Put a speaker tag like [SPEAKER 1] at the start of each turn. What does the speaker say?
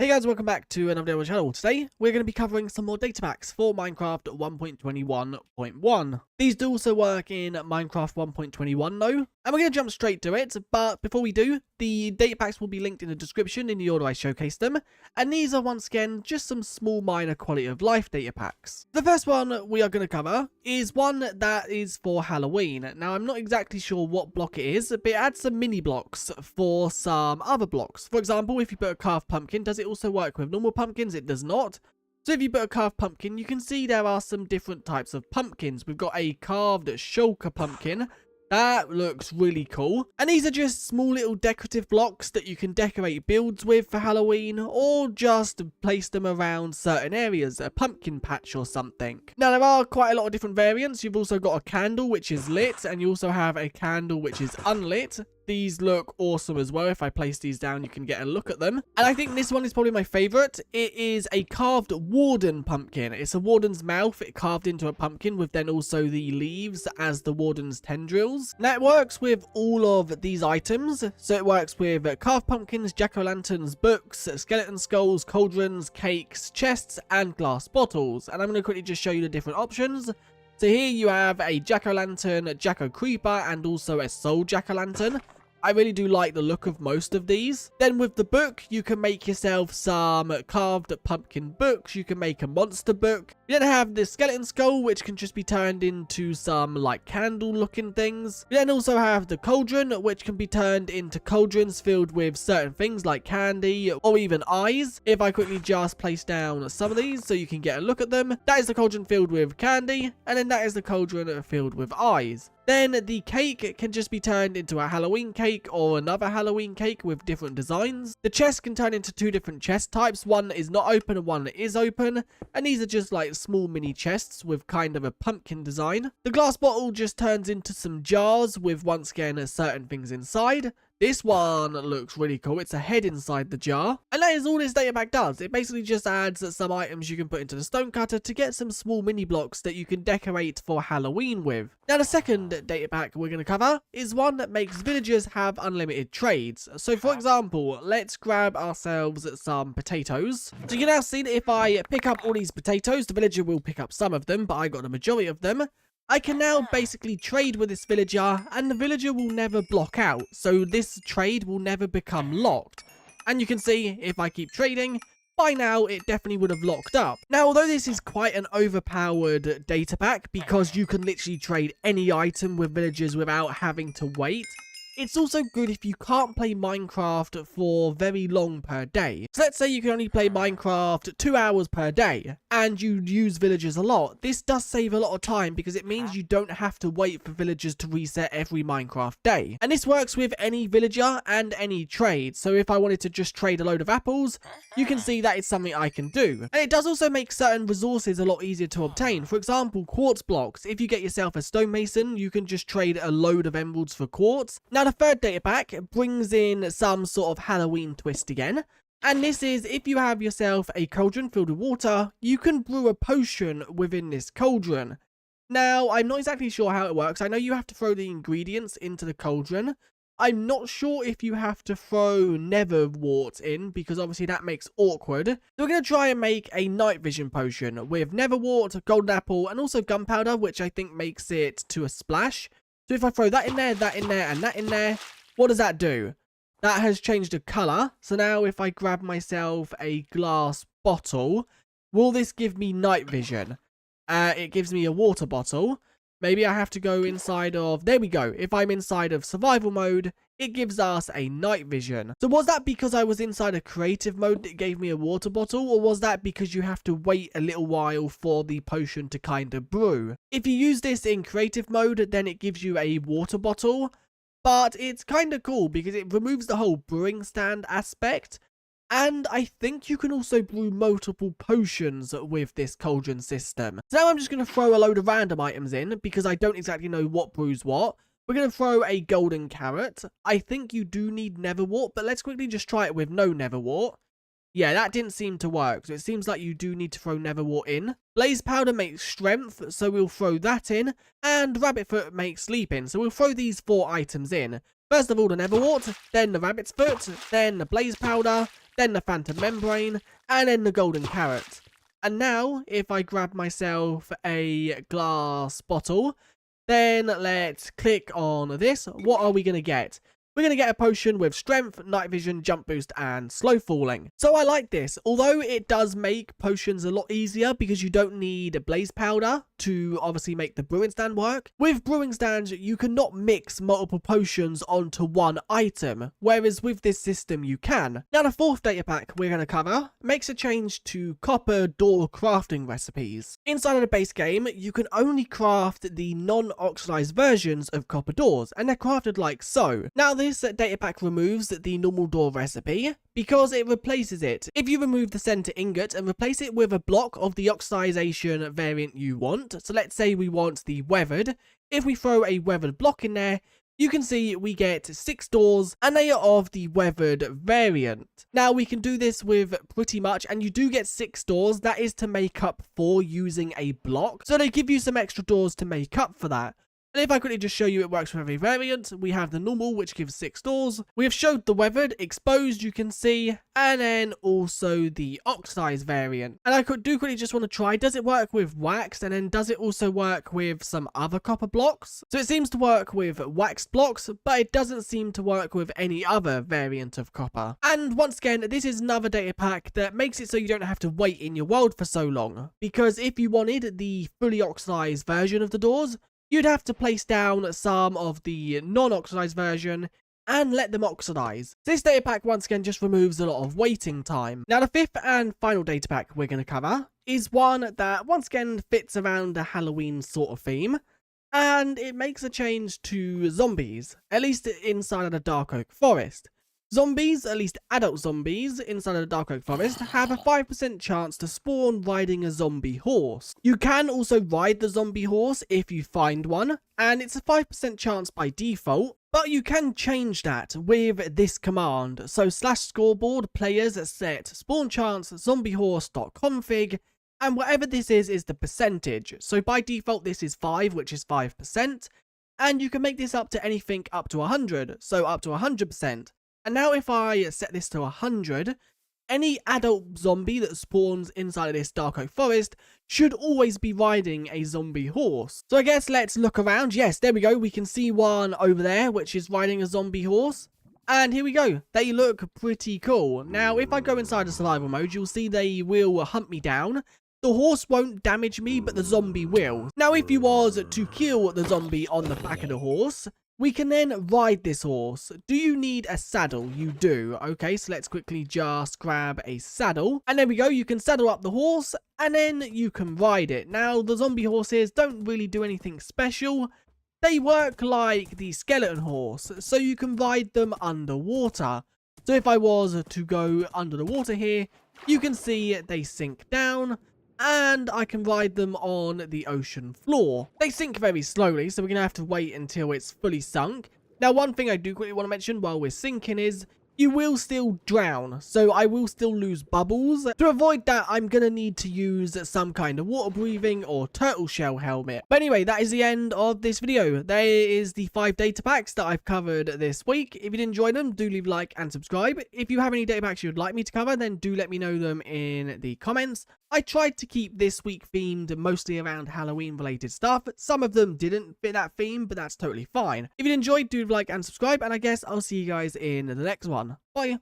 [SPEAKER 1] Hey guys, welcome back to another video on the channel. Today, we're going to be covering some more data packs for Minecraft 1.21.1. These do also work in Minecraft 1.21 though, and we're going to jump straight to it, but before we do, the data packs will be linked in the description in the order I showcase them, and these are once again just some small minor quality of life data packs. The first one we are going to cover is one that is for Halloween. Now, I'm not exactly sure what block it is, but it adds some mini blocks for some other blocks. For example, if you put a carved pumpkin, does it also work with normal pumpkins? It does not. So if you put a carved pumpkin, you can see there are some different types of pumpkins. We've got a carved shulker pumpkin. That looks really cool. And these are just small little decorative blocks that you can decorate builds with for Halloween, or just place them around certain areas, a pumpkin patch or something. Now, there are quite a lot of different variants. You've also got a candle which is lit, and you also have a candle which is unlit. These look awesome as well. If I place these down, you can get a look at them. And I think this one is probably my favorite. It is a carved warden pumpkin. It's a warden's mouth carved into a pumpkin with then also the leaves as the warden's tendrils. Now, it works with all of these items. So it works with carved pumpkins, jack-o'-lanterns, books, skeleton skulls, cauldrons, cakes, chests, and glass bottles. And I'm going to quickly just show you the different options. So here you have a jack-o'-lantern, jack-o'-creeper, and also a soul jack-o'-lantern. I really do like the look of most of these. Then with the book, you can make yourself some carved pumpkin books. You can make a monster book. You then have the skeleton skull, which can just be turned into some like candle looking things. You then also have the cauldron, which can be turned into cauldrons filled with certain things like candy or even eyes. If I quickly just place down some of these so you can get a look at them. That is the cauldron filled with candy, and then that is the cauldron filled with eyes. Then the cake can just be turned into a Halloween cake or another Halloween cake with different designs. The chest can turn into two different chest types. One is not open and one is open. And these are just like small mini chests with kind of a pumpkin design. The glass bottle just turns into some jars with once again certain things inside. This one looks really cool. It's a head inside the jar. And that is all this data pack does. It basically just adds some items you can put into the stone cutter to get some small mini blocks that you can decorate for Halloween with. Now, the second data pack we're going to cover is one that makes villagers have unlimited trades. So, for example, let's grab ourselves some potatoes. So you can now see that if I pick up all these potatoes, the villager will pick up some of them, but I got the majority of them. I can now basically trade with this villager, and the villager will never block out, so this trade will never become locked. And you can see, if I keep trading, by now it definitely would have locked up. Now, although this is quite an overpowered data pack, because you can literally trade any item with villagers without having to wait, it's also good if you can't play Minecraft for very long per day. So let's say you can only play Minecraft 2 hours per day and you use villagers a lot. This does save a lot of time because it means you don't have to wait for villagers to reset every Minecraft day. And this works with any villager and any trade. So if I wanted to just trade a load of apples, you can see that is something I can do. And it does also make certain resources a lot easier to obtain. For example, quartz blocks. If you get yourself a stonemason, you can just trade a load of emeralds for quartz. Now, the third data pack brings in some sort of Halloween twist again. And this is, if you have yourself a cauldron filled with water, you can brew a potion within this cauldron. Now, I'm not exactly sure how it works. I know you have to throw the ingredients into the cauldron. I'm not sure if you have to throw nether wart in, because obviously that makes awkward. So we're going to try and make a night vision potion with nether wart, golden apple, and also gunpowder, which I think makes it to a splash. So if I throw that in there, and that in there, what does that do? That has changed the color. So now if I grab myself a glass bottle, will this give me night vision? It gives me a water bottle. Maybe I have to go inside of... There we go. If I'm inside of survival mode, it gives us a night vision. So was that because I was inside a creative mode that gave me a water bottle? Or was that because you have to wait a little while for the potion to kind of brew? If you use this in creative mode, then it gives you a water bottle. But it's kind of cool because it removes the whole brewing stand aspect. And I think you can also brew multiple potions with this cauldron system. So now I'm just going to throw a load of random items in because I don't exactly know what brews what. We're going to throw a golden carrot. I think you do need nether wart, but let's quickly just try it with no nether wart. Yeah, that didn't seem to work, so it seems like you do need to throw nether wart in. Blaze powder makes strength, so we'll throw that in. And rabbit foot makes sleep in, so we'll throw these 4 items in. First of all, the Netherwort, then the Rabbit's Foot, then the Blaze Powder, then the Phantom Membrane, and then the Golden Carrot. And now, if I grab myself a glass bottle, then let's click on this. What are we going to get? We're going to get a potion with strength, night vision, jump boost, and slow falling. So I like this, although it does make potions a lot easier because you don't need a blaze powder to obviously make the brewing stand work. With brewing stands, you cannot mix multiple potions onto one item, whereas with this system you can. Now the fourth data pack we're going to cover makes a change to copper door crafting recipes. Inside of the base game, you can only craft the non-oxidized versions of copper doors, and they're crafted like so. Now this data pack removes the normal door recipe because it replaces it. If you remove the center ingot and replace it with a block of the oxidization variant you want, so let's say we want the weathered, if we throw a weathered block in there, you can see we get 6 doors and they are of the weathered variant. Now we can do this with pretty much, and you do get 6 doors. That is to make up for using a block, so they give you some extra doors to make up for that. And if I quickly just show you it works with every variant, we have the normal, which gives 6 doors. We have showed the weathered, exposed, you can see, and then also the oxidized variant. And I do quickly just want to try, does it work with waxed, and then does it also work with some other copper blocks? So it seems to work with waxed blocks, but it doesn't seem to work with any other variant of copper. And once again, this is another data pack that makes it so you don't have to wait in your world for so long. Because if you wanted the fully oxidized version of the doors, you'd have to place down some of the non-oxidized version and let them oxidize. This data pack once again just removes a lot of waiting time. Now the fifth and final data pack we're going to cover is one that once again fits around a Halloween sort of theme, and it makes a change to zombies, at least inside of the Dark Oak Forest. Zombies, at least adult zombies, inside of the Dark Oak Forest have a 5% chance to spawn riding a zombie horse. You can also ride the zombie horse if you find one, and it's a 5% chance by default, but you can change that with this command. So /scoreboard players set spawn chance zombiehorse.config, and whatever this is the percentage. So by default this is 5, which is 5%, and you can make this up to anything up to 100, so up to 100%. And now if I set this to 100, any adult zombie that spawns inside of this Dark Oak Forest should always be riding a zombie horse. So I guess let's look around. Yes, there we go. We can see one over there, which is riding a zombie horse. And here we go. They look pretty cool. Now, if I go inside the survival mode, you'll see they will hunt me down. The horse won't damage me, but the zombie will. Now, if you was to kill the zombie on the back of the horse, we can then ride this horse. Do you need a saddle? You do. Okay, so let's quickly just grab a saddle. And there we go. You can saddle up the horse and then you can ride it. Now, the zombie horses don't really do anything special. They work like the skeleton horse, so you can ride them underwater. So if I was to go under the water here, you can see they sink down, and I can ride them on the ocean floor. They sink very slowly, so we're going to have to wait until it's fully sunk. Now, one thing I do quickly want to mention while we're sinking is you will still drown, so I will still lose bubbles. To avoid that, I'm going to need to use some kind of water breathing or turtle shell helmet. But anyway, that is the end of this video. There is the 5 data packs that I've covered this week. If you did enjoy them, do leave a like and subscribe. If you have any data packs you'd like me to cover, then do let me know them in the comments. I tried to keep this week themed mostly around Halloween related stuff. Some of them didn't fit that theme, but that's totally fine. If you enjoyed, do like and subscribe, and I guess I'll see you guys in the next one. Bye.